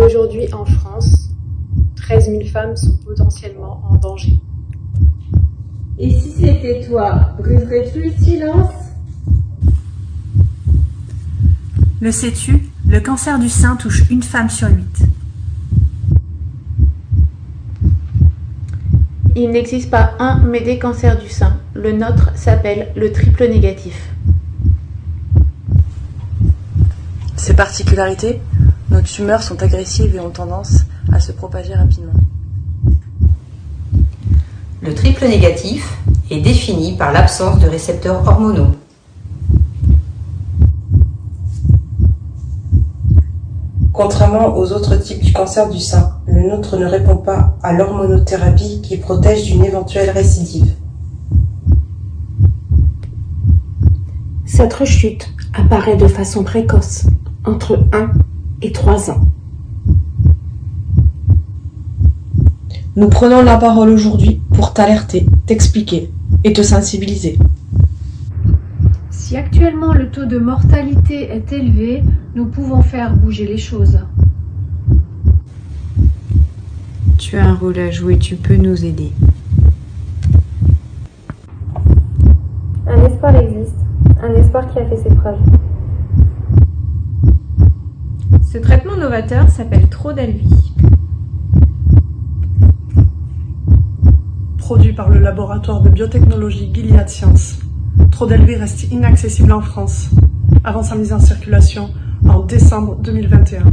Aujourd'hui, en France, 13 000 femmes sont potentiellement en danger. Et si c'était toi, briserais-tu le silence? Le sais-tu, le cancer du sein touche une femme sur 8. Il n'existe pas un mais des cancers du sein. Le nôtre s'appelle le triple négatif. Ses particularités, nos tumeurs sont agressives et ont tendance à se propager rapidement. Le triple négatif est défini par l'absence de récepteurs hormonaux. Contrairement aux autres types du cancer du sein, le nôtre ne répond pas à l'hormonothérapie qui protège d'une éventuelle récidive. Cette rechute apparaît de façon précoce, entre 1 et 3 ans. Nous prenons la parole aujourd'hui pour t'alerter, t'expliquer et te sensibiliser. Si actuellement le taux de mortalité est élevé, nous pouvons faire bouger les choses. Tu as un rôle à jouer, tu peux nous aider. Un espoir existe, un espoir qui a fait ses preuves. Ce traitement novateur s'appelle Trodelvy. Produit par le laboratoire de biotechnologie Gilead Sciences, Trodelvy reste inaccessible en France, avant sa mise en circulation en décembre 2021.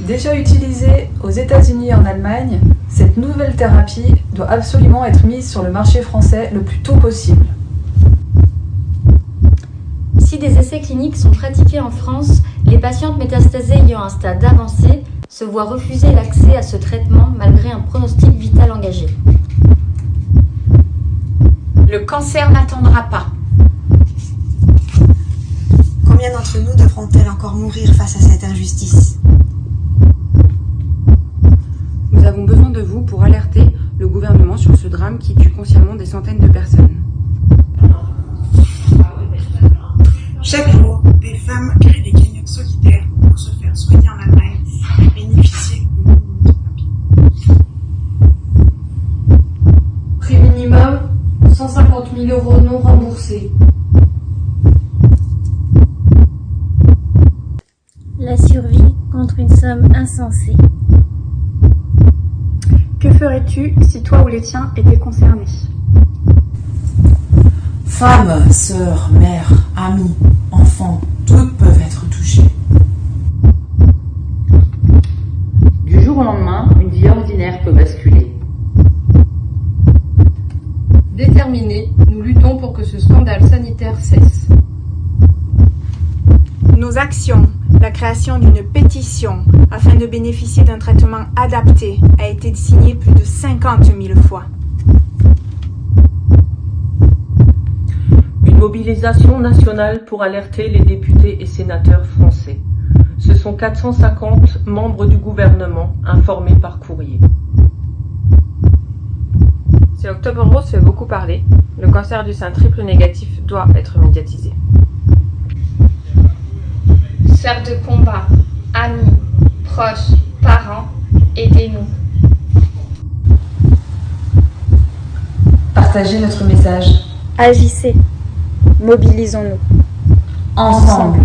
Déjà utilisée aux États-Unis et en Allemagne, cette nouvelle thérapie doit absolument être mise sur le marché français le plus tôt possible. Si des essais cliniques sont pratiqués en France, les patientes métastasées ayant un stade avancé se voient refuser l'accès à ce traitement malgré un pronostic vital engagé. Le cancer n'attendra pas. Combien d'entre nous devront-elles encore mourir face à cette injustice? Nous avons besoin de vous pour alerter le gouvernement sur ce drame qui tue consciemment des centaines de personnes. Chaque jour, des femmes créent des cagnottes solidaires pour se faire soigner en Allemagne et bénéficier d'une immunothérapie. Prix minimum, 150 000 € non remboursés. La survie contre une somme insensée. Que ferais-tu si toi ou les tiens étaient concernés? Femmes, sœurs, mères, amis, enfants, toutes peuvent être touchées. Du jour au lendemain, une vie ordinaire peut basculer. Déterminés, nous luttons pour que ce scandale sanitaire cesse. Nos actions, la création d'une pétition afin de bénéficier d'un traitement adapté a été signée plus de 50 000 fois. Une mobilisation nationale pour alerter les députés et sénateurs français. Ce sont 450 membres du gouvernement informés par courrier. Si Octobre Rose fait beaucoup parler, le cancer du sein triple négatif doit être médiatisé. Sœurs de combat, amis, proches, parents, aidez-nous. Partagez notre message. Agissez, mobilisons-nous. Ensemble.